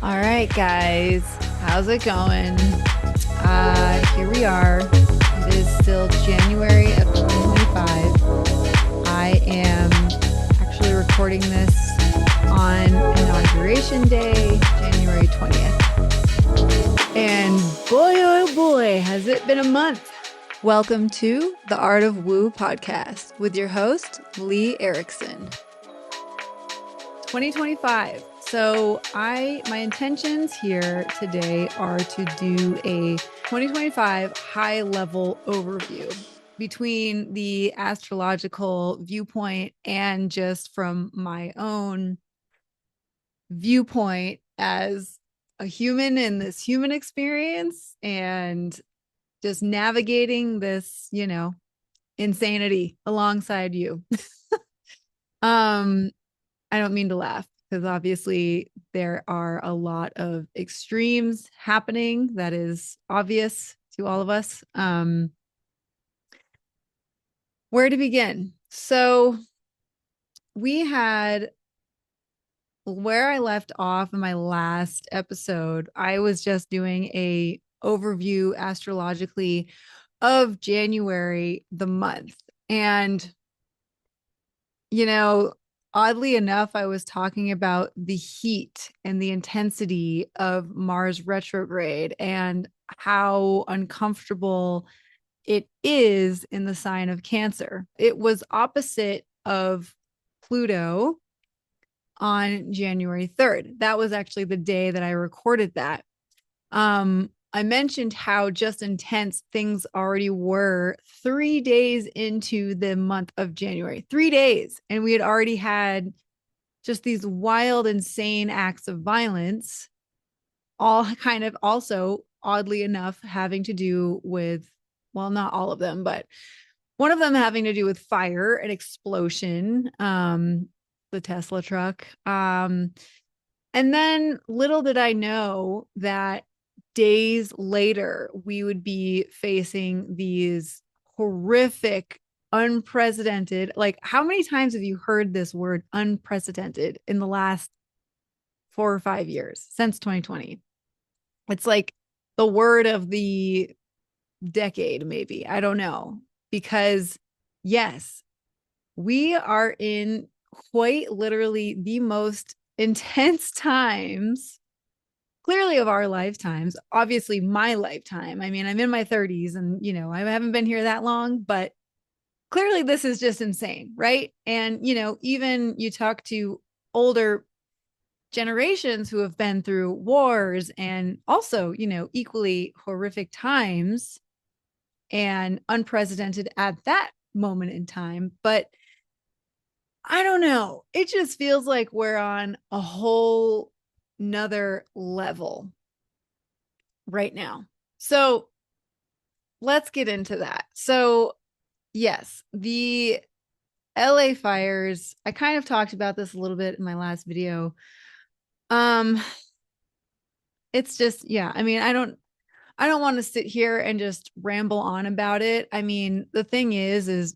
All right, guys, how's it going? Here we are. It is still January of 2025. I am actually recording this on Inauguration Day, January 20th. And boy, oh boy, has it been a month. Welcome to the Art of Woo podcast with your host, Lee Erickson. 2025. So my intentions here today are to do a 2025 high level overview between the astrological viewpoint and just from my own viewpoint as a human in this human experience and just navigating this, insanity alongside you. I don't mean to laugh because obviously there are a lot of extremes happening. That is obvious to all of us. Where to begin? So we had where I left off in my last episode. I was just doing a overview astrologically of January, the month. And, oddly enough, I was talking about the heat and the intensity of Mars retrograde and how uncomfortable it is in the sign of Cancer. It was opposite of Pluto on January 3rd. That was actually the day that I recorded that. I mentioned how just intense things already were 3 days into the month of January. 3 days. And we had already had just these wild, insane acts of violence, all kind of also, oddly enough, having to do with, well, not all of them, but one of them having to do with fire and explosion, the Tesla truck. And then little did I know that days later, we would be facing these horrific, unprecedented, like, how many times have you heard this word unprecedented in the last 4 or 5 years since 2020? It's like the word of the decade, maybe. I don't know. Because, yes, we are in quite literally the most intense times clearly of our lifetimes, obviously my lifetime. I mean, I'm in my 30s and, I haven't been here that long, but clearly this is just insane, right? And, even you talk to older generations who have been through wars and also, equally horrific times and unprecedented at that moment in time. But I don't know. It just feels like we're on a whole nother level right now. So let's get into that. So, yes, the LA fires, I kind of talked about this a little bit in my last video. Um it's just, yeah, I mean, I don't want to sit here and just ramble on about it. I mean, the thing is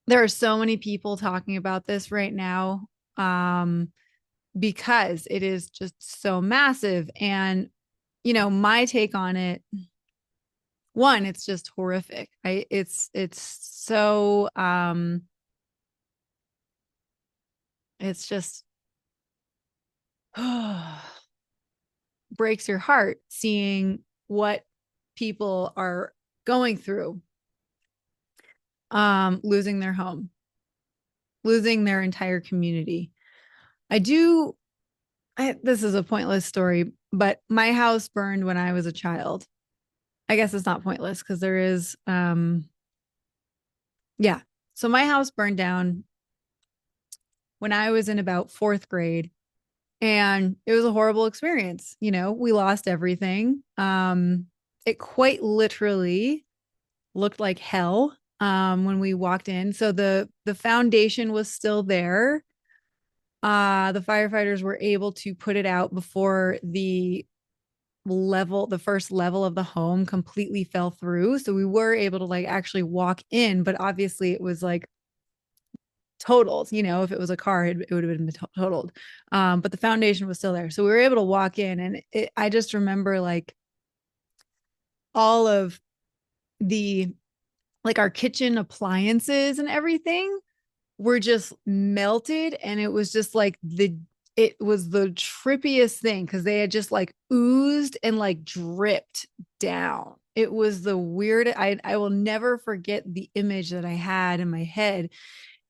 there are so many people talking about this right now, because it is just so massive. And, my take on it, one, it's just horrific. It's so, it's just breaks your heart seeing what people are going through, losing their home, losing their entire community. This is a pointless story, but my house burned when I was a child. I guess it's not pointless because there is, yeah. So my house burned down when I was in about fourth grade, and it was a horrible experience. We lost everything. It quite literally looked like hell, when we walked in. So the foundation was still there. The firefighters were able to put it out before the first level of the home completely fell through. So we were able to like actually walk in, but obviously it was like totaled. You know, if it was a car, it would have been totaled. But the foundation was still there. So we were able to walk in, and I just remember like all of the like our kitchen appliances and everything were just melted, and it was just like it was the trippiest thing because they had just like oozed and like dripped down. It was the weird. I will never forget the image that I had in my head,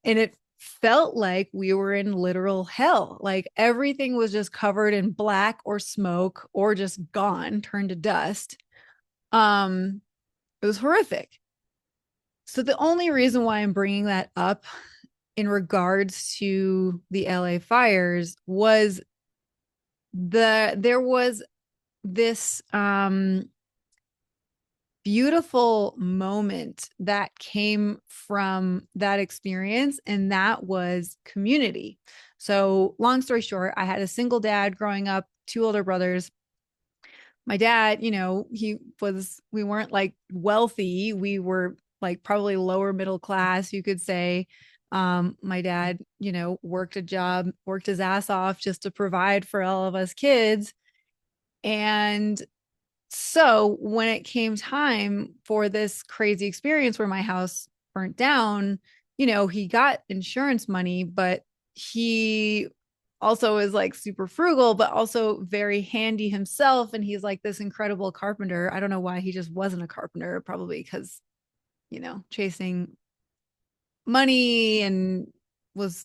and it felt like we were in literal hell. Like everything was just covered in black or smoke or just gone, turned to dust. Um, it was horrific. So the only reason why I'm bringing that up in regards to the LA fires was there was this beautiful moment that came from that experience, and that was community. So long story short, I had a single dad growing up, two older brothers. My dad, you know, we weren't like wealthy. We were like probably lower middle class, you could say. My dad, you know, worked a job, worked his ass off just to provide for all of us kids. And so when it came time for this crazy experience where my house burnt down, you know, he got insurance money, but he also is like super frugal, but also very handy himself. And he's like this incredible carpenter. I don't know why he just wasn't a carpenter, probably because, you know, chasing money and was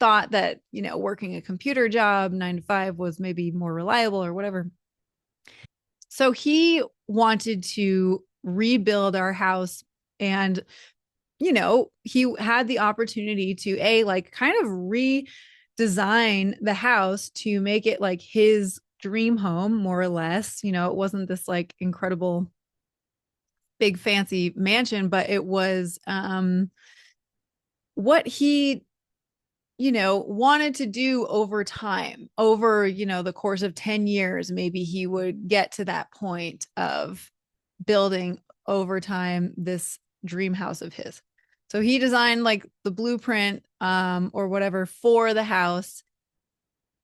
thought that, you know, working a computer job 9 to 5 was maybe more reliable or whatever. So he wanted to rebuild our house, and you know, he had the opportunity to like kind of redesign the house to make it like his dream home more or less. You know, it wasn't this like incredible big fancy mansion, but it was what he, you know, wanted to do over time, over, you know, the course of 10 years. Maybe he would get to that point of building over time this dream house of his. So he designed like the blueprint or whatever for the house.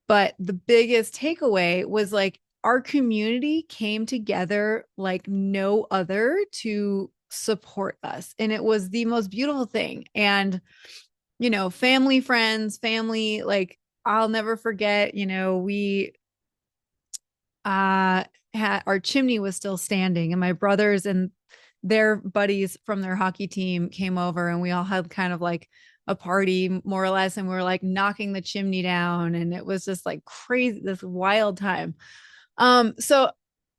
But the biggest takeaway was like our community came together like no other to support us. And it was the most beautiful thing. And, you know, family, friends, family, like I'll never forget, you know, we had our chimney was still standing, and my brothers and their buddies from their hockey team came over, and we all had kind of like a party more or less, and we were like knocking the chimney down, and it was just like crazy, this wild time. So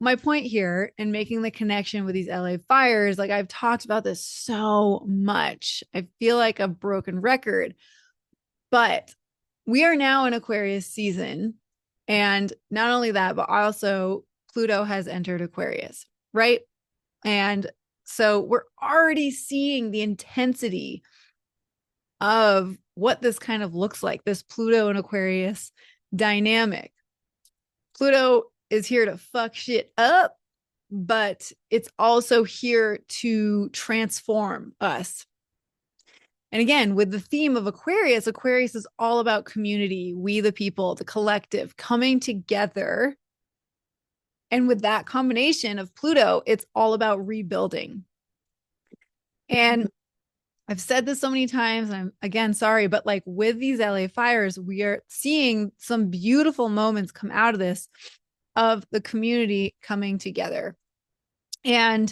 my point here in making the connection with these LA fires, like I've talked about this so much, I feel like a broken record, but we are now in Aquarius season. And not only that, but also Pluto has entered Aquarius, right? And so we're already seeing the intensity of what this kind of looks like, this Pluto and Aquarius dynamic. Pluto is here to fuck shit up, but it's also here to transform us. And again, with the theme of Aquarius, Aquarius is all about community, we the people, the collective coming together. And with that combination of Pluto, it's all about rebuilding. And I've said this so many times, and I'm again sorry, but like with these LA fires, we are seeing some beautiful moments come out of this, of the community coming together. And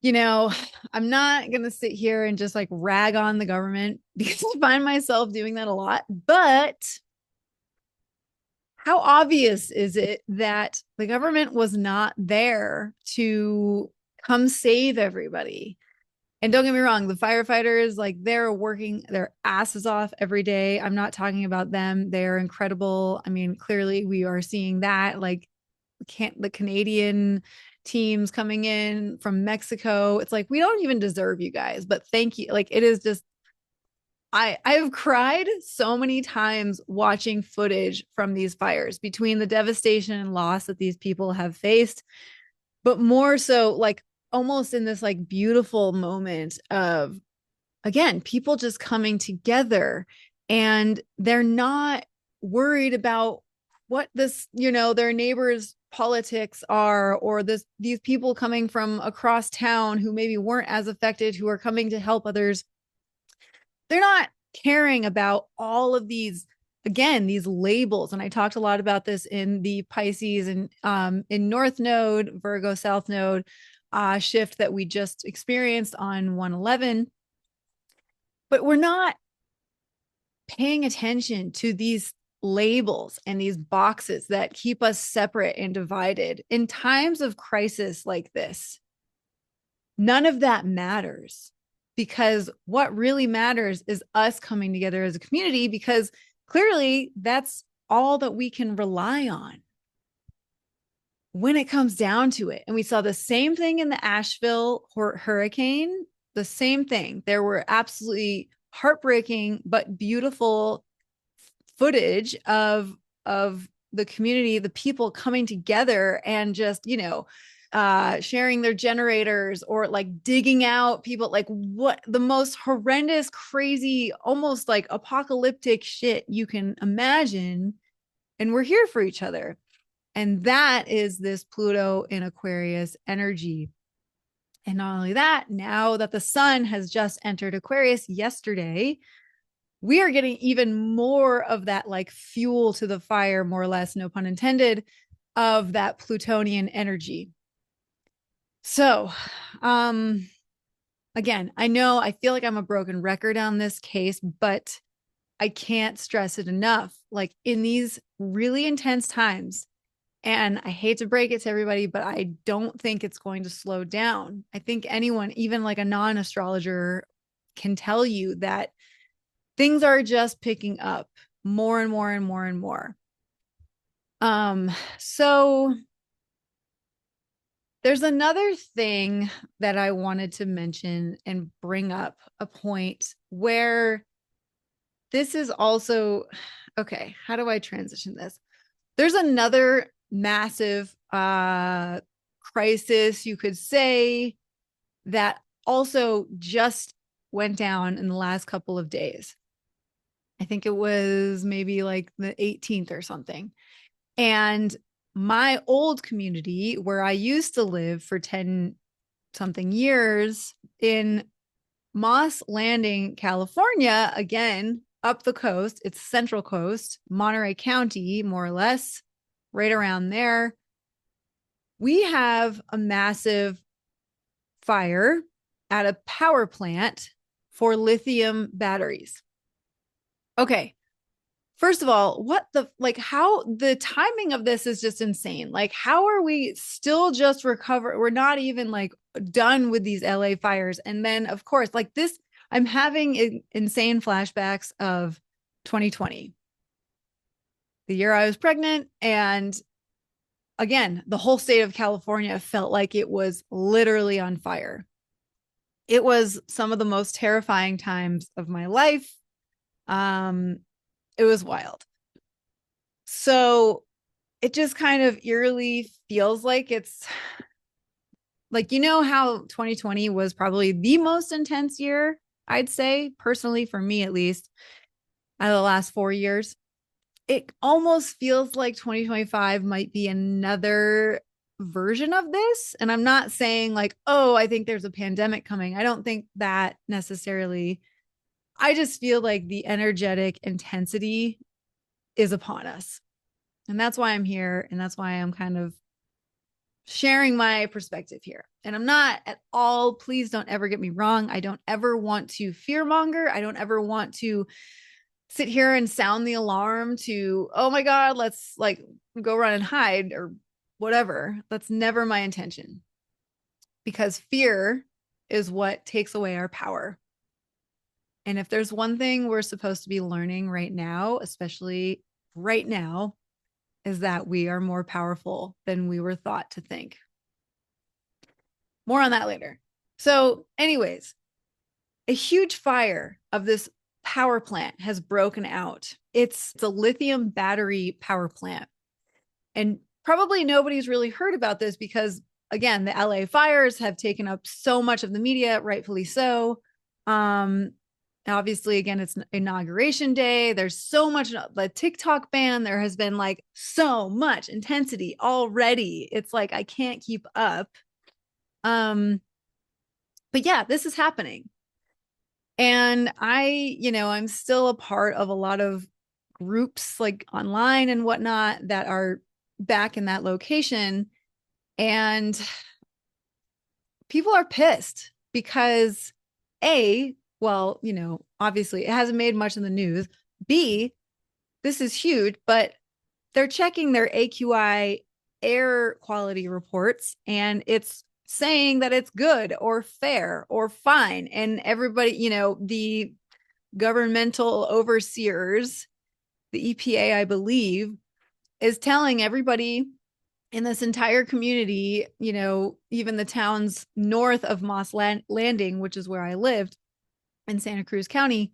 you know, I'm not going to sit here and just like rag on the government because I find myself doing that a lot. But how obvious is it that the government was not there to come save everybody? And don't get me wrong, the firefighters, like they're working their asses off every day. I'm not talking about them. They're incredible. I mean, clearly we are seeing that. Like can't the Canadian teams coming in from Mexico. It's like we don't even deserve you guys, but thank you. Like it is just I've cried so many times watching footage from these fires, between the devastation and loss that these people have faced, but more so like almost in this like beautiful moment of again, people just coming together, and they're not worried about what this, their neighbors' politics are, or these people coming from across town who maybe weren't as affected, who are coming to help others. They're not caring about all of these, again, these labels. And I talked a lot about this in the Pisces and in North Node, Virgo South Node shift that we just experienced on 111. But we're not paying attention to these labels and these boxes that keep us separate and divided. In times of crisis like this, none of that matters, because what really matters is us coming together as a community, because clearly that's all that we can rely on when it comes down to it. And we saw the same thing in the Asheville hurricane, the same thing. There were absolutely heartbreaking but beautiful footage of the community, the people coming together and just, sharing their generators, or like digging out people, like what the most horrendous, crazy, almost like apocalyptic shit you can imagine. And we're here for each other. And that is this Pluto in Aquarius energy. And not only that, now that the sun has just entered Aquarius yesterday, we are getting even more of that, like fuel to the fire, more or less, no pun intended, of that Plutonian energy. So, again, I feel like I'm a broken record on this case, but I can't stress it enough. Like in these really intense times, and I hate to break it to everybody, but I don't think it's going to slow down. I think anyone, even like a non-astrologer, can tell you that things are just picking up more and more and more and more. So there's another thing that I wanted to mention and bring up, a point where this is also, okay, how do I transition this? There's another massive crisis, you could say, that also just went down in the last couple of days. I think it was maybe like the 18th or something. And my old community, where I used to live for 10 something years, in Moss Landing, California, again, up the coast, it's Central Coast, Monterey County, more or less, right around there, we have a massive fire at a power plant for lithium batteries. Okay, first of all, how the timing of this is just insane. Like, how are we still just recover? We're not even like done with these LA fires. And then, of course, like this, I'm having insane flashbacks of 2020, the year I was pregnant. And again, the whole state of California felt like it was literally on fire. It was some of the most terrifying times of my life. It was wild. So it just kind of eerily feels like it's like, how 2020 was probably the most intense year, I'd say, personally, for me at least, out of the last 4 years. It almost feels like 2025 might be another version of this. And I'm not saying like, oh, I think there's a pandemic coming. I don't think that necessarily. I just feel like the energetic intensity is upon us. And that's why I'm here. And that's why I'm kind of sharing my perspective here. And I'm not at all, please don't ever get me wrong, I don't ever want to fearmonger. I don't ever want to sit here and sound the alarm to, oh my God, let's like go run and hide or whatever. That's never my intention, because fear is what takes away our power. And if there's one thing we're supposed to be learning right now, especially right now, is that we are more powerful than we were thought to think. More on that later. So, anyways, a huge fire of this power plant has broken out. It's a lithium battery power plant. And probably nobody's really heard about this because, again, the LA fires have taken up so much of the media, rightfully so. Um, Obviously, again, it's inauguration day. There's so much, the TikTok ban, there has been like so much intensity already. It's like I can't keep up. Um, but yeah, this is happening. And I'm still a part of a lot of groups like online and whatnot that are back in that location. And people are pissed because well, obviously it hasn't made much in the news. B, this is huge, but they're checking their AQI air quality reports and it's saying that it's good or fair or fine. And everybody, the governmental overseers, the EPA, I believe, is telling everybody in this entire community, even the towns north of Moss Landing, which is where I lived in Santa Cruz County,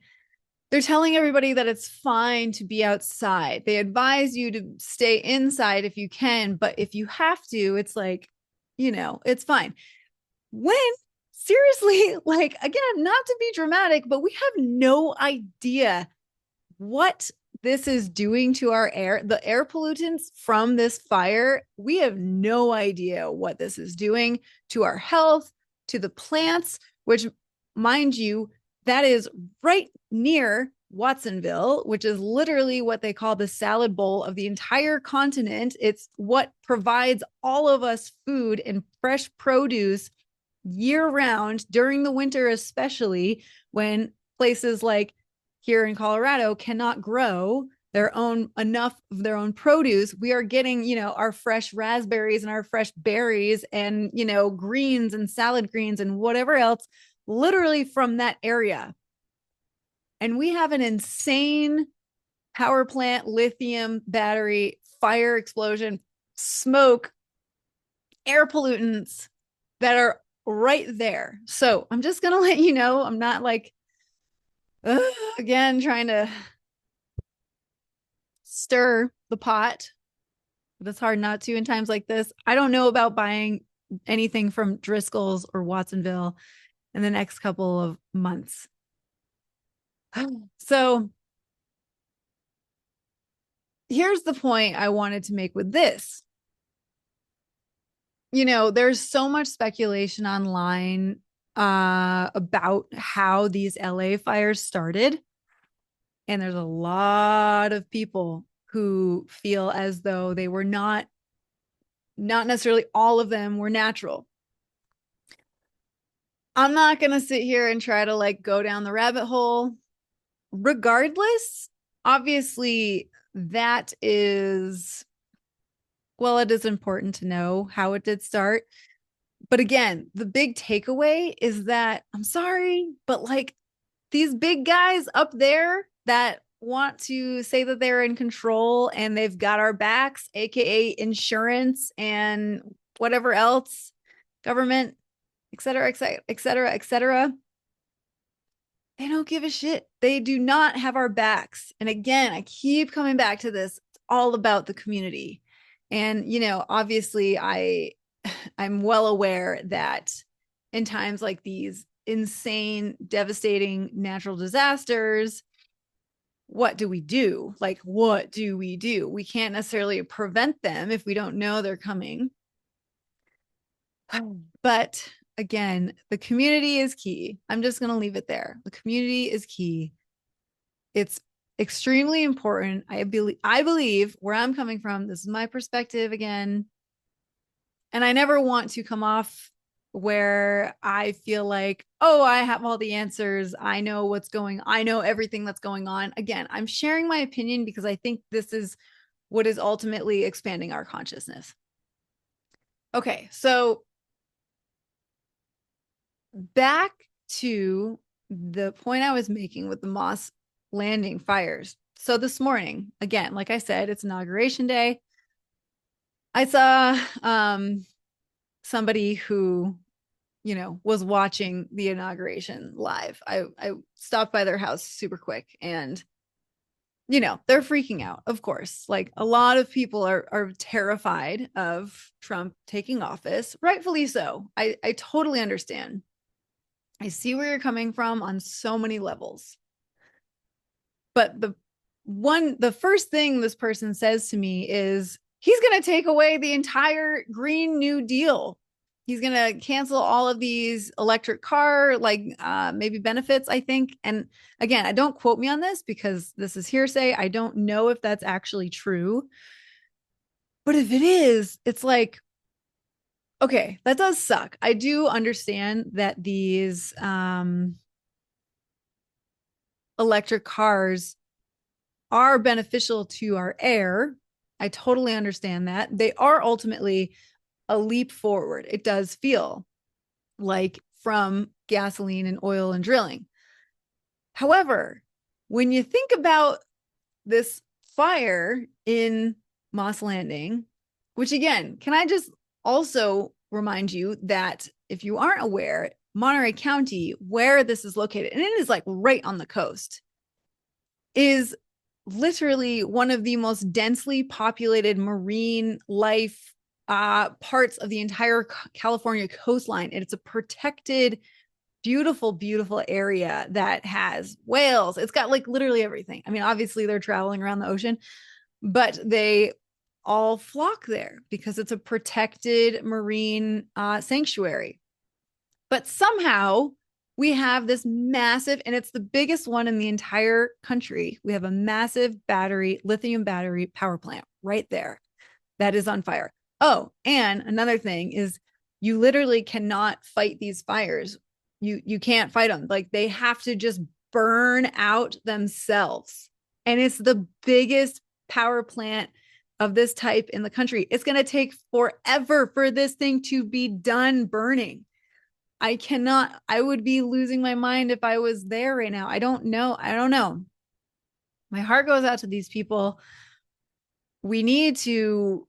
they're telling everybody that it's fine to be outside. They advise you to stay inside if you can, but if you have to, it's like, it's fine. When seriously, like, again, not to be dramatic, but we have no idea what this is doing to our air, the air pollutants from this fire. We have no idea what this is doing to our health, to the plants, which, mind you, that is right near Watsonville, which is literally what they call the salad bowl of the entire continent. It's what provides all of us food and fresh produce year round, during the winter, especially when places like here in Colorado cannot grow enough of their own produce. We are getting, our fresh raspberries and our fresh berries and, greens and salad greens and whatever else, literally from that area. And we have an insane power plant, lithium battery, fire explosion, smoke, air pollutants that are right there. So I'm just going to let you know, I'm not like, again, trying to stir the pot. That's hard not to in times like this. I don't know about buying anything from Driscoll's or Watsonville in the next couple of months. So here's the point I wanted to make with this. There's so much speculation online about how these LA fires started. And there's a lot of people who feel as though they were not necessarily all of them were natural. I'm not going to sit here and try to like go down the rabbit hole. Regardless, obviously that is, well, it is important to know how it did start. But again, the big takeaway is that I'm sorry, but like these big guys up there that want to say that they're in control and they've got our backs, aka insurance and whatever else, government, et cetera, et cetera, et cetera, et cetera. They don't give a shit. They do not have our backs. And again, I keep coming back to this. It's all about the community. And, obviously I'm well aware that in times like these insane, devastating natural disasters, what do we do? Like, what do we do? We can't necessarily prevent them if we don't know they're coming. But again, the community is key. I'm just going to leave it there. The community is key. It's extremely important. I believe where I'm coming from, this is my perspective again. And I never want to come off where I feel like, oh, I have all the answers. I know I know everything that's going on. Again, I'm sharing my opinion because I think this is what is ultimately expanding our consciousness. Okay, so back to the point I was making with the Moss Landing fires. So this morning, again, like I said, it's inauguration day. I saw somebody who, was watching the inauguration live. I stopped by their house super quick and, they're freaking out, of course. Like a lot of people are terrified of Trump taking office, rightfully so. I totally understand. I see where you're coming from on so many levels. But the first thing this person says to me is he's going to take away the entire Green New Deal. He's going to cancel all of these electric car, like maybe benefits, I think. And again, I don't quote me on this because this is hearsay. I don't know if that's actually true. But if it is, it's like, okay, that does suck. I do understand that these electric cars are beneficial to our air. I totally understand that. They are ultimately a leap forward. It does feel like from gasoline and oil and drilling. However, when you think about this fire in Moss Landing, which again, can I just also remind you that if you aren't aware, Monterey County, where this is located, and it is like right on the coast, is literally one of the most densely populated marine life parts of the entire California coastline. And it's a protected, beautiful, beautiful area that has whales. It's got like literally everything. I mean, obviously they're traveling around the ocean, but they all flock there because it's a protected marine sanctuary. But somehow we have this massive, and it's the biggest one in the entire country. We have a massive lithium battery power plant right there that is on fire. Oh, and another thing is you literally cannot fight these fires. You can't fight them. Like they have to just burn out themselves. And it's the biggest power plant of this type in the country. It's going to take forever for this thing to be done burning. I would be losing my mind if I was there right now. I don't know. My heart goes out to these people. We need to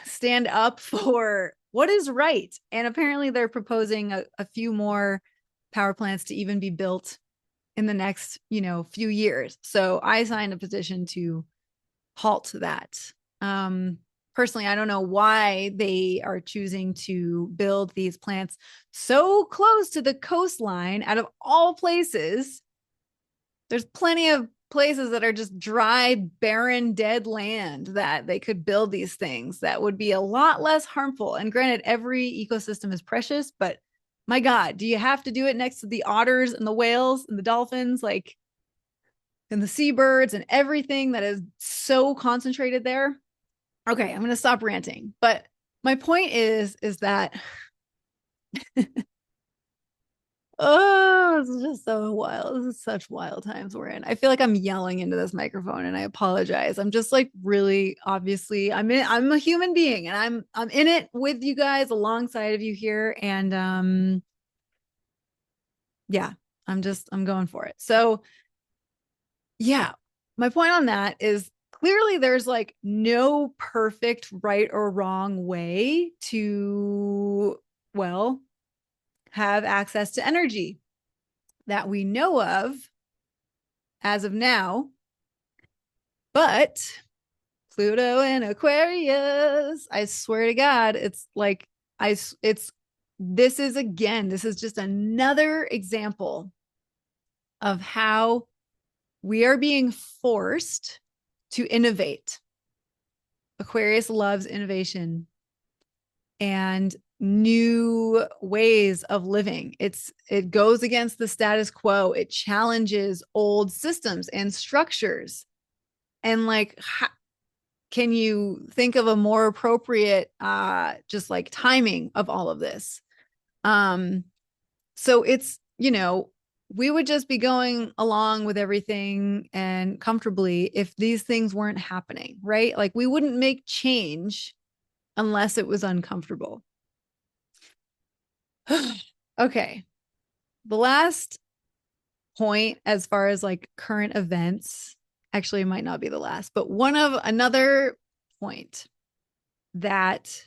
stand up for what is right. And apparently they're proposing a few more power plants to even be built in the next, few years. So I signed a petition to halt that. Personally, I don't know why they are choosing to build these plants so close to the coastline out of all places. There's plenty of places that are just dry, barren, dead land that they could build these things that would be a lot less harmful. And granted, every ecosystem is precious, but my God, do you have to do it next to the otters and the whales and the dolphins, like, and the seabirds and everything that is so concentrated there? Okay, I'm going to stop ranting. But my point is that, oh, this is just so wild. This is such wild times we're in. I feel like I'm yelling into this microphone and I apologize. I'm just like really obviously I'm a human being and I'm in it with you guys alongside of you here. And yeah, I'm going for it. So yeah, my point on that is clearly there's like no perfect right or wrong way to, well, have access to energy that we know of as of now. But Pluto and Aquarius, I swear to God, it's like, this is just another example of how we are being forced to innovate. Aquarius loves innovation and new ways of living. It goes against the status quo. It challenges old systems and structures. And like, can you think of a more appropriate just like timing of all of this? So it's, we would just be going along with everything and comfortably if these things weren't happening, right? Like we wouldn't make change unless it was uncomfortable. Okay. The last point, as far as like current events, actually, it might not be the last, but another point that,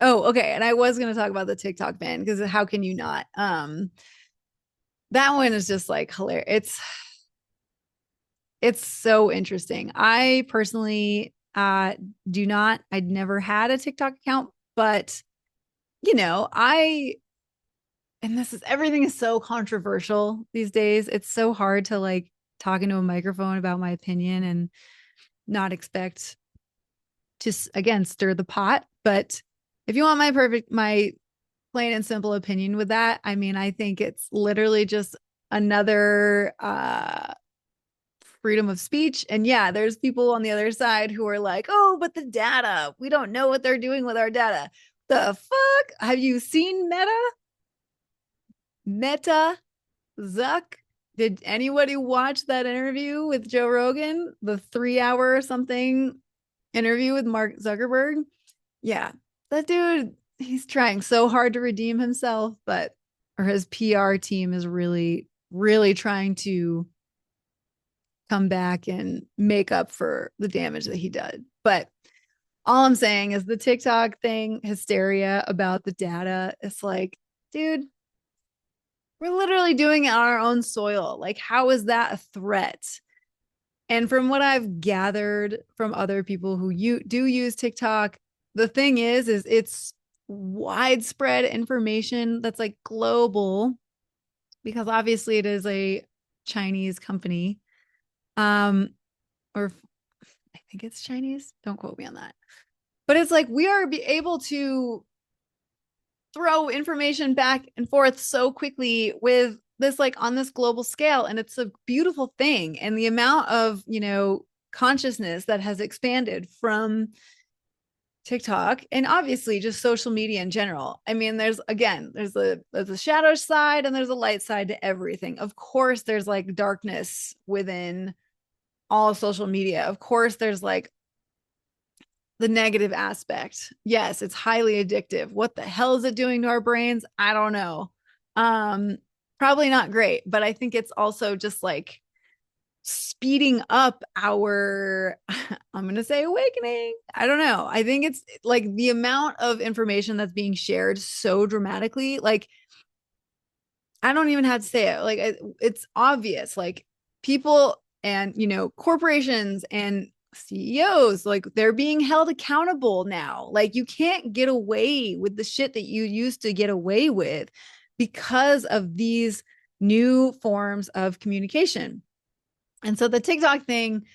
oh, okay. And I was going to talk about the TikTok ban because how can you not? That one is just like hilarious. It's so interesting. I personally I'd never had a TikTok account, but I and this is everything is so controversial these days. It's so hard to like talk into a microphone about my opinion and not expect to again stir the pot. But if you want my plain and simple opinion with that, I mean, I think it's literally just another freedom of speech. And yeah, there's people on the other side who are like, oh, but the data, we don't know what they're doing with our data. The fuck? Have you seen Meta Zuck? Did anybody watch that interview with Joe Rogan? The 3 hour or something interview with Mark Zuckerberg? Yeah, that dude, he's trying so hard to redeem himself, but or his PR team is really, really trying to come back and make up for the damage that he did. But all I'm saying is the TikTok thing, hysteria about the data. It's like, dude, we're literally doing it on our own soil. Like, how is that a threat? And from what I've gathered from other people who do use TikTok, the thing is it's widespread information that's like global because obviously it is a Chinese company. Or I think it's Chinese. Don't quote me on that. But it's like we are able to throw information back and forth so quickly with this like on this global scale, and it's a beautiful thing. And the amount of consciousness that has expanded from TikTok and obviously just social media in general. I mean, there's a shadow side and there's a light side to everything. Of course there's like darkness within all social media. Of course there's like the negative aspect. Yes, it's highly addictive. What the hell is it doing to our brains? I don't know. Um, Probably not great, but I think it's also just like speeding up our I'm going to say awakening. I don't know. I think it's like the amount of information that's being shared so dramatically. Like I don't even have to say it. Like it's obvious. Like people and corporations and CEOs, like they're being held accountable now. Like you can't get away with the shit that you used to get away with because of these new forms of communication. And so the TikTok thing,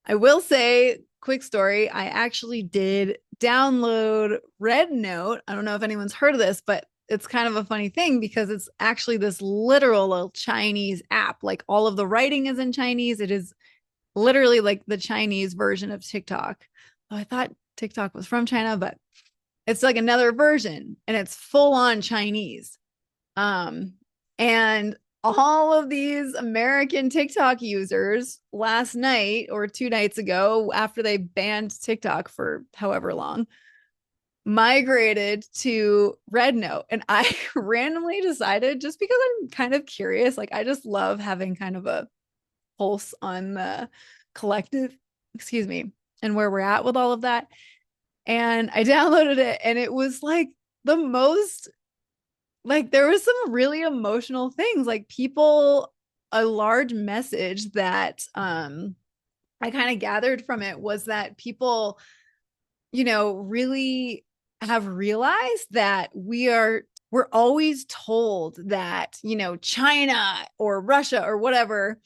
I will say, quick story, I actually did download Red Note. I don't know if anyone's heard of this, but it's kind of a funny thing because it's actually this literal Chinese app. Like all of the writing is in Chinese. It is literally like the Chinese version of TikTok. Oh, I thought TikTok was from China, but it's like another version and it's full on Chinese. And all of these American TikTok users last night or 2 nights ago, after they banned TikTok for however long, migrated to Red Note. And I randomly decided, just because I'm kind of curious, like I just love having kind of a pulse on the collective, excuse me, and where we're at with all of that. And I downloaded it and it was like the most, like there was some really emotional things, like people, a large message that I kind of gathered from it was that people, really have realized that we're always told that, China or Russia or whatever,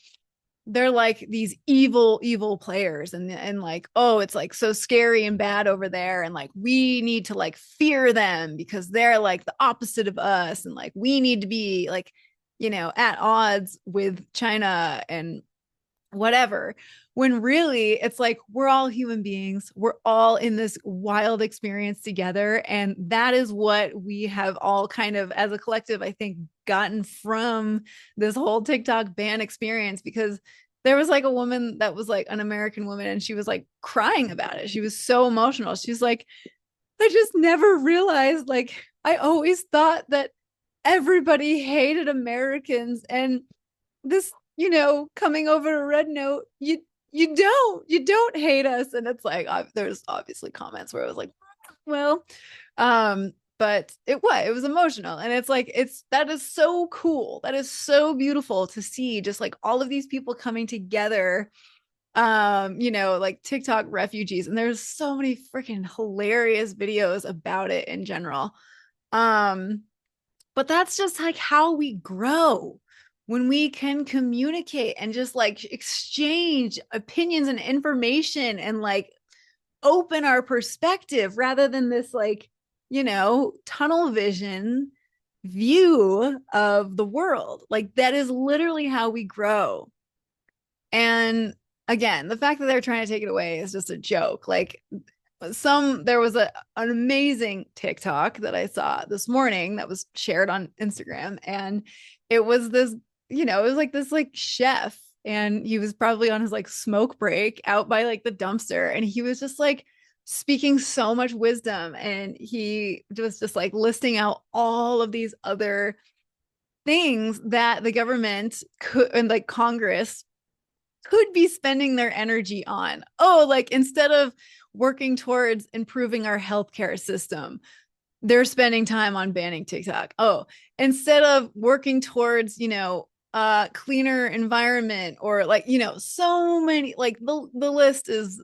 they're like these evil players and like, oh, it's like so scary and bad over there and like we need to like fear them because they're like the opposite of us and like we need to be like at odds with China and whatever, when really it's like we're all human beings, we're all in this wild experience together, and that is what we have all kind of as a collective, I think, gotten from this whole TikTok ban experience. Because there was like a woman that was like an American woman and she was like crying about it. She was so emotional. She's like, I just never realized, like I always thought that everybody hated Americans, and this, coming over to Red Note, you don't hate us. And it's like there's obviously comments where I was like, well, but it was emotional, and it's like that is so cool, that is so beautiful to see, just like all of these people coming together, like TikTok refugees, and there's so many freaking hilarious videos about it in general. But that's just like how we grow when we can communicate and just like exchange opinions and information and like open our perspective rather than this like, tunnel vision view of the world. Like that is literally how we grow. And again, the fact that they're trying to take it away is just a joke. Like there was an amazing TikTok that I saw this morning that was shared on Instagram, and it was this, it was like this like chef, and he was probably on his like smoke break out by like the dumpster, and he was just like speaking so much wisdom, and he was just like listing out all of these other things that the government could and like Congress could be spending their energy on. Oh, like instead of working towards improving our healthcare system, they're spending time on banning TikTok. Oh, instead of working towards, cleaner environment or like, so many, like the list is,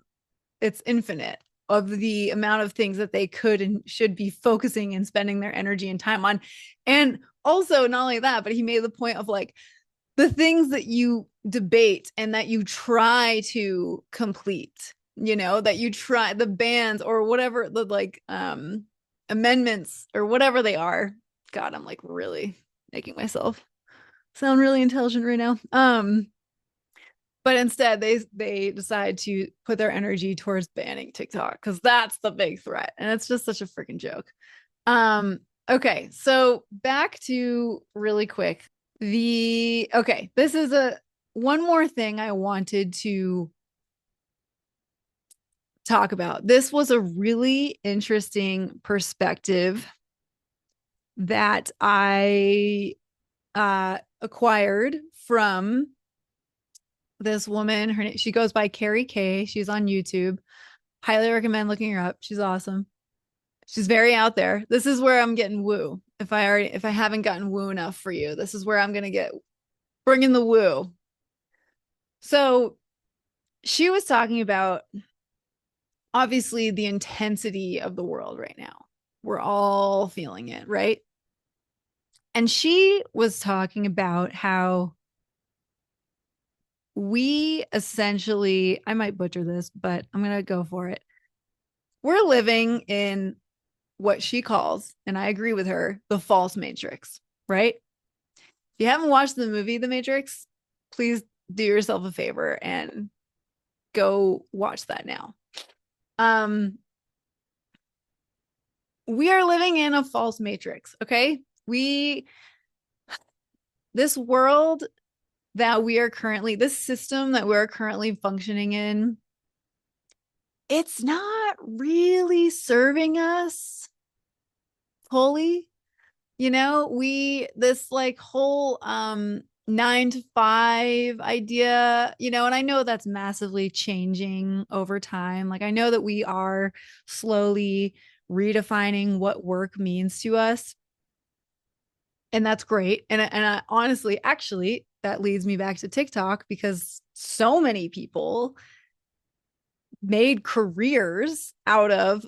it's infinite of the amount of things that they could and should be focusing and spending their energy and time on. And also not only that, but he made the point of like, the things that you debate and that you try to complete, that you try the bans or whatever the like amendments or whatever they are. God, I'm like really making myself sound really intelligent right now. But instead they decide to put their energy towards banning TikTok because that's the big threat. And it's just such a freaking joke. Okay, so back to really quick this is a one more thing I wanted to talk about. This was a really interesting perspective that I acquired from this woman. She goes by Carrie K. She's on YouTube. Highly recommend looking her up. She's awesome. She's very out there. This is where I'm getting woo. If I haven't gotten woo enough for you, this is where I'm gonna get bring in the woo. So she was talking about obviously the intensity of the world right now. We're all feeling it, right? And she was talking about how we essentially, I might butcher this, but I'm going to go for it. We're living in what she calls, and I agree with her, the false matrix, right? If you haven't watched the movie The Matrix, please do yourself a favor and go watch that now. We are living in a false matrix, okay? This world that we are currently, this system that we're currently functioning in, it's not really serving us fully. This like whole 9 to 5 idea, and I know that's massively changing over time. Like I know that we are slowly redefining what work means to us. And that's great. And I honestly, actually, that leads me back to TikTok because so many people made careers out of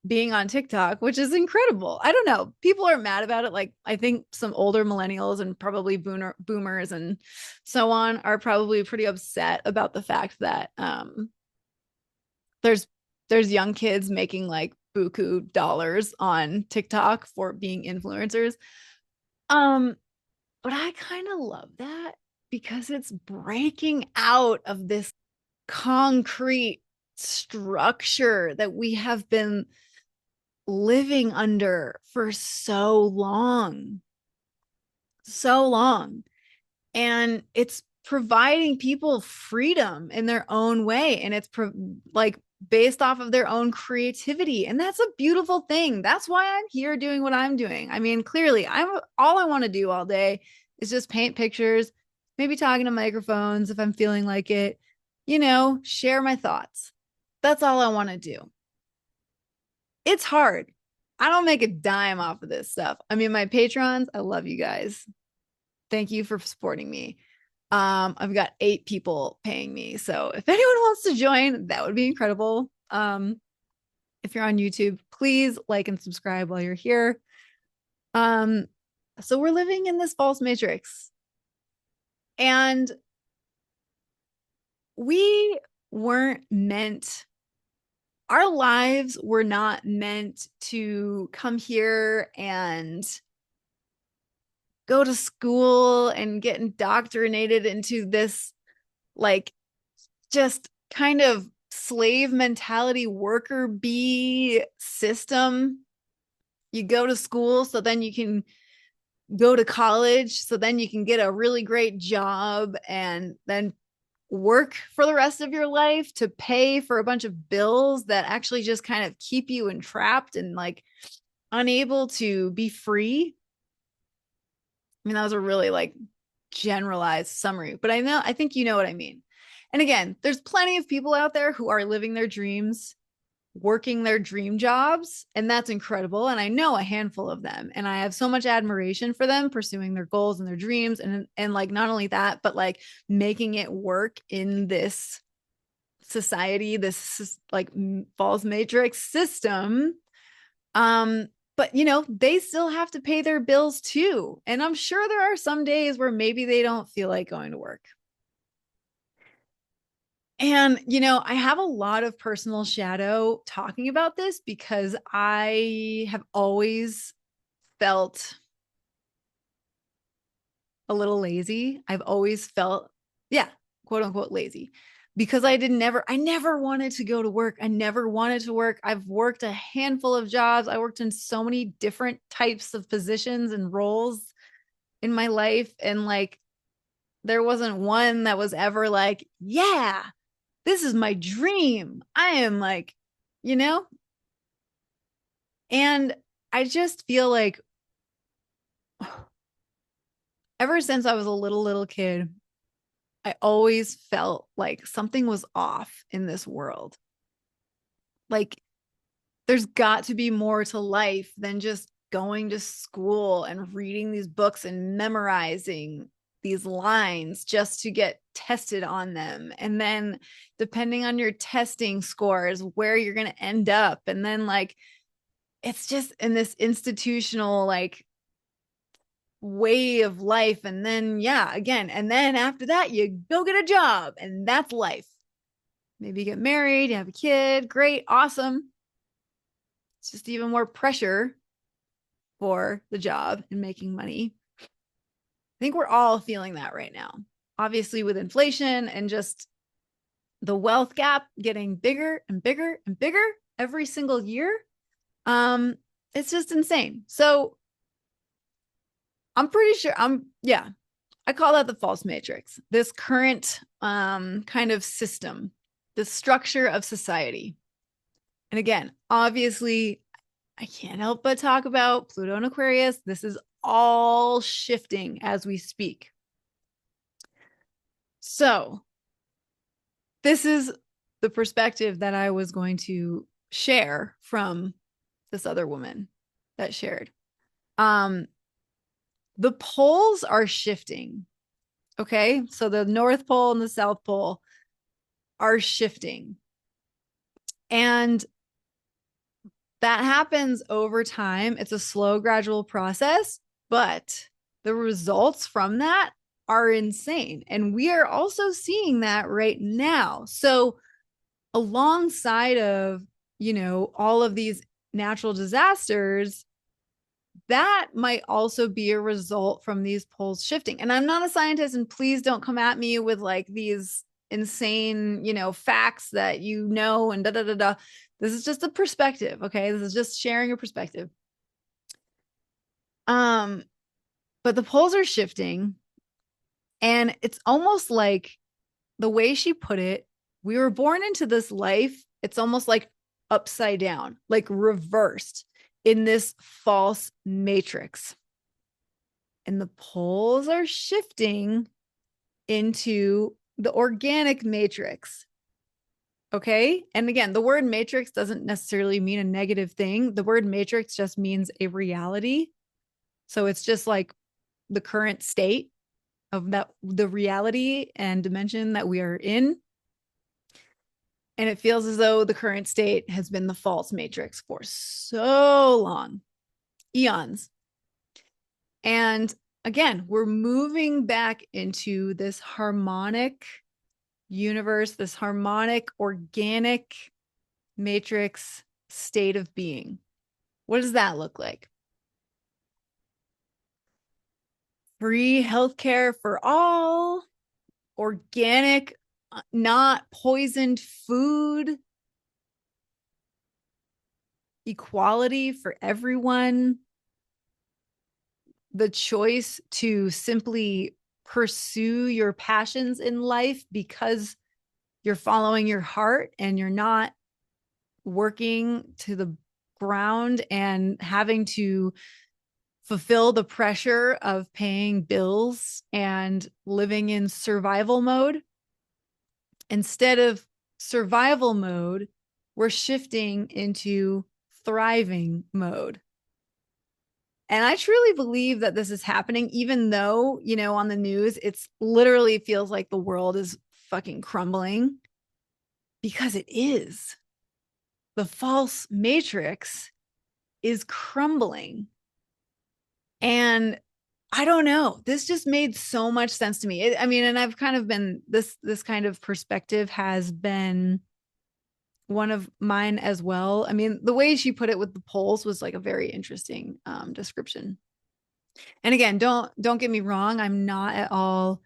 being on TikTok, which is incredible. I don't know. People are mad about it. Like I think some older millennials and probably boomers and so on are probably pretty upset about the fact that there's young kids making like buku dollars on TikTok for being influencers. But I kind of love that because it's breaking out of this concrete structure that we have been living under for so long. So long. And it's providing people freedom in their own way. And it's like based off of their own creativity. And that's a beautiful thing. That's why I'm here doing what I'm doing. I mean, clearly, all I want to do all day is just paint pictures, maybe talking to microphones if I'm feeling like it, share my thoughts. That's all I want to do. It's hard. I don't make a dime off of this stuff. I mean, my patrons, I love you guys. Thank you for supporting me. I've got 8 people paying me. So if anyone wants to join, that would be incredible. If you're on YouTube, please like and subscribe while you're here. So we're living in this false matrix. And we weren't meant, our lives were not meant to come here and go to school and get indoctrinated into this, like, just kind of slave mentality worker bee system. You go to school so then you can go to college, so then you can get a really great job and then work for the rest of your life to pay for a bunch of bills that actually just kind of keep you entrapped and like unable to be free. I mean, that was a really like generalized summary, but I think you know what I mean. And again, there's plenty of people out there who are living their dreams, working their dream jobs, and that's incredible. And I know a handful of them, and I have so much admiration for them pursuing their goals and their dreams, and like not only that, but like making it work in this society, this like false matrix system. But you know, they still have to pay their bills too. And I'm sure there are some days where maybe they don't feel like going to work. And, you know, I have a lot of personal shadow talking about this because I have always felt a little lazy. I've always felt, yeah, quote unquote lazy because I never wanted to go to work. I never wanted to work. I've worked a handful of jobs. I worked in so many different types of positions and roles in my life. And like, there wasn't one that was ever like, yeah, this is my dream. I am like, you know, and I just feel like ever since I was a little kid, I always felt like something was off in this world. Like there's got to be more to life than just going to school and reading these books and memorizing these lines just to get tested on them. And then depending on your testing scores, where you're going to end up. And then like, it's just in this institutional like way of life. And then, yeah, again, and then after that, you go get a job and that's life. Maybe you get married, you have a kid, great, awesome. It's just even more pressure for the job and making money. I think we're all feeling that right now. Obviously, with inflation and just the wealth gap getting bigger and bigger and bigger every single year. It's just insane. So I'm pretty sure yeah, I call that the false matrix. This current kind of system, the structure of society. And again, obviously, I can't help but talk about Pluto and Aquarius. This is all shifting as we speak. So, this is the perspective that I was going to share from this other woman that shared. The poles are shifting. Okay. So the North Pole and the South Pole are shifting. And that happens over time. It's a slow, gradual process, but the results from that are insane. And we are also seeing that right now. So, alongside of, you know, all of these natural disasters, that might also be a result from these poles shifting. And I'm not a scientist, and please don't come at me with like these insane, you know, facts that you know and da da da da. This is just a perspective, okay? This is just sharing a perspective. But the poles are shifting, and it's almost like the way she put it, we were born into this life. It's almost like upside down, like reversed in this false matrix. And the poles are shifting into the organic matrix. Okay. And again, the word matrix doesn't necessarily mean a negative thing. The word matrix just means a reality. So it's just like the current state of that, the reality and dimension that we are in. And it feels as though the current state has been the false matrix for so long, eons. And again, we're moving back into this harmonic universe, this harmonic, organic matrix state of being. What does that look like? Free healthcare for all, organic, not poisoned food, equality for everyone, the choice to simply pursue your passions in life because you're following your heart and you're not working to the ground and having to fulfill the pressure of paying bills and living in survival mode. Instead of survival mode, we're shifting into thriving mode. And I truly believe that this is happening, even though, on the news, it's literally feels like the world is fucking crumbling, because it is. The false matrix is crumbling. And I don't know. This just made so much sense to me. And I've kind of been this kind of perspective has been one of mine as well. I mean, the way she put it with the polls was like a very interesting description. And again, don't get me wrong. I'm not at all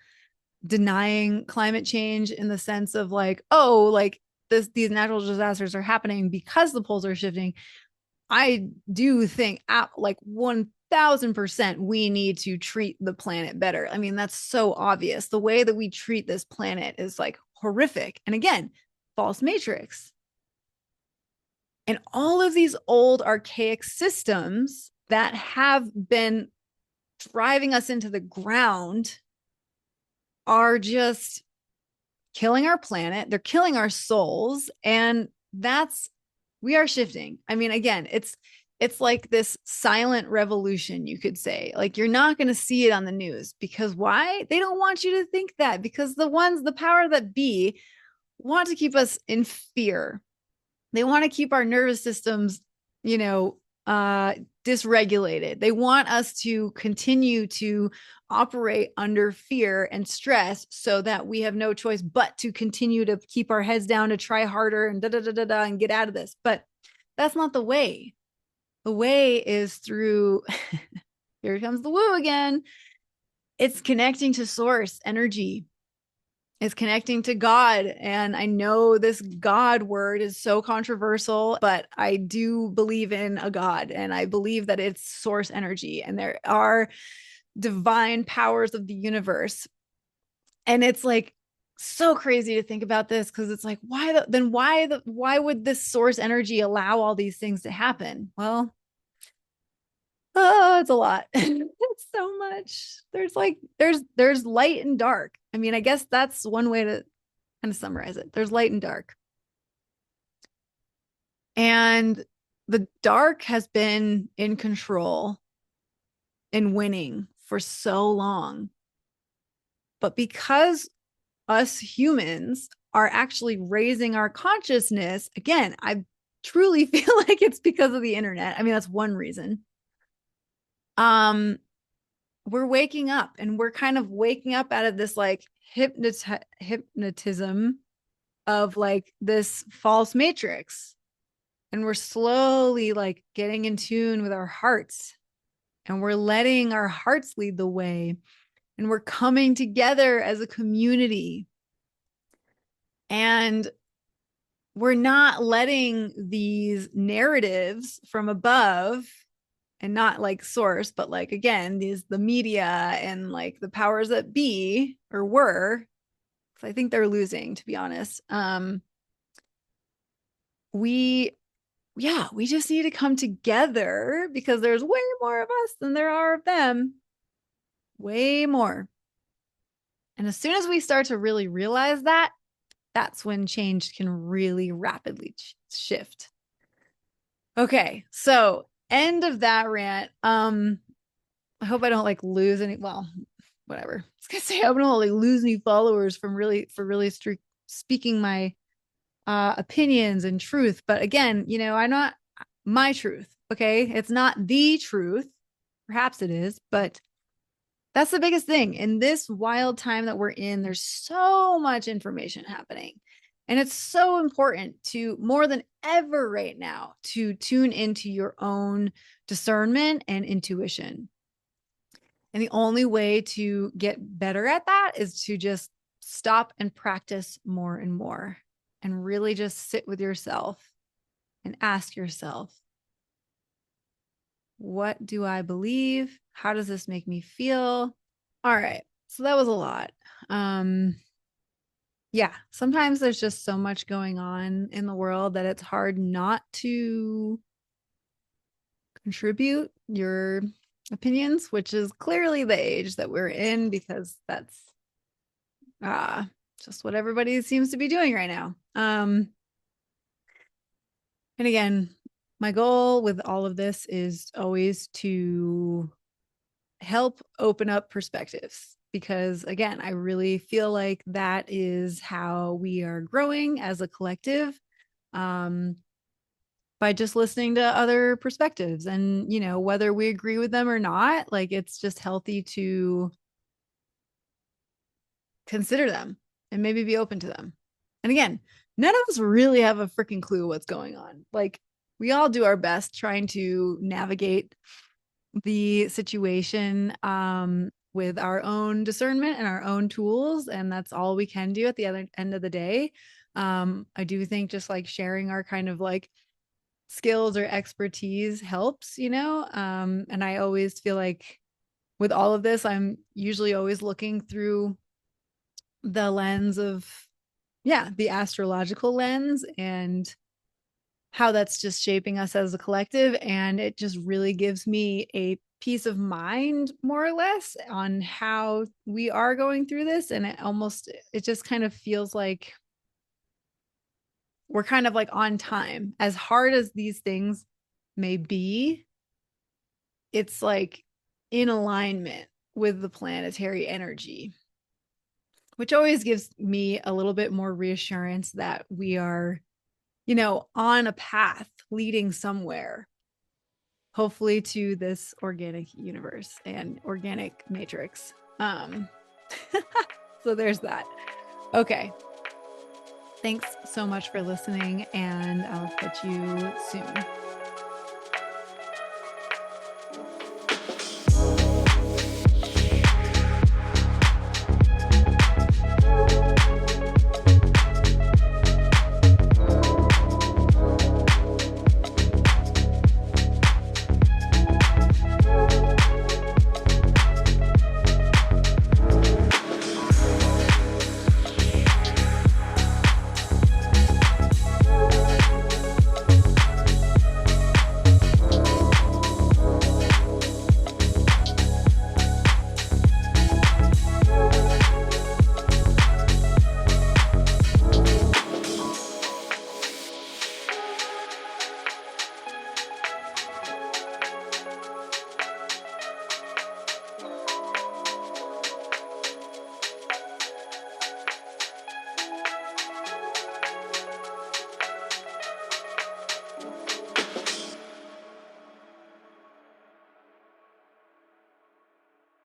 denying climate change in the sense of like, oh, like these natural disasters are happening because the poles are shifting. I do think like 1000% we need to treat the planet better. I mean, that's so obvious. The way that we treat this planet is like horrific. And again, false matrix. And all of these old archaic systems that have been driving us into the ground are just killing our planet. They're killing our souls. And we are shifting. I mean, again, it's like this silent revolution, you could say. Like, you're not going to see it on the news because why? They don't want you to think that, because the power that be want to keep us in fear. They want to keep our nervous systems, dysregulated. They want us to continue to operate under fear and stress so that we have no choice but to continue to keep our heads down, to try harder and and get out of this. But that's not the way. The way is through, here comes the woo again. It's connecting to source energy. Is connecting to God. And I know this God word is so controversial, but I do believe in a God, and I believe that it's source energy and there are divine powers of the universe. And it's like so crazy to think about this, because it's like, why would this source energy allow all these things to happen? Well, oh, it's a lot. It's so much. There's light and dark. I mean, I guess that's one way to kind of summarize it. There's light and dark. And the dark has been in control and winning for so long. But because us humans are actually raising our consciousness, again, I truly feel like it's because of the internet. I mean, that's one reason. We're waking up, and we're kind of waking up out of this like hypnotism of like this false matrix. And we're slowly like getting in tune with our hearts, and we're letting our hearts lead the way. And we're coming together as a community. And we're not letting these narratives from above, and not like source, but like, again, the media and like the powers that be or were, because I think they're losing, to be honest. We just need to come together, because there's way more of us than there are of them. Way more. And as soon as we start to really realize that, that's when change can really rapidly shift. Okay, so end of that rant. I hope I don't like lose any. Well, whatever. I was gonna say I don't like lose any followers for really speaking my opinions and truth. But again, I'm not my truth. Okay, it's not the truth, Perhaps it is, but that's the biggest thing. In this wild time that we're in, there's so much information happening. And it's so important to, more than ever right now, to tune into your own discernment and intuition. And the only way to get better at that is to just stop and practice more and more and really just sit with yourself and ask yourself, what do I believe? How does this make me feel? All right. So that was a lot. Yeah, sometimes there's just so much going on in the world that it's hard not to contribute your opinions, which is clearly the age that we're in because that's uh just what everybody seems to be doing right now. And again, my goal with all of this is always to help open up perspectives because again, I really feel like that is how we are growing as a collective. By just listening to other perspectives and whether we agree with them or not, like it's just healthy to consider them and maybe be open to them. And again, none of us really have a freaking clue what's going on. Like we all do our best trying to navigate the situation with our own discernment and our own tools, and that's all we can do at the other end of the day. I do think just like sharing our kind of like skills or expertise helps, and I always feel like with all of this, I'm usually always looking through the lens of, yeah, the astrological lens and how that's just shaping us as a collective. And it just really gives me a peace of mind, more or less, on how we are going through this. And it just kind of feels like we're kind of like on time. As hard as these things may be, it's like in alignment with the planetary energy, which always gives me a little bit more reassurance that we are, on a path leading somewhere, hopefully to this organic universe and organic matrix. So there's that. Okay. Thanks so much for listening, and I'll catch you soon.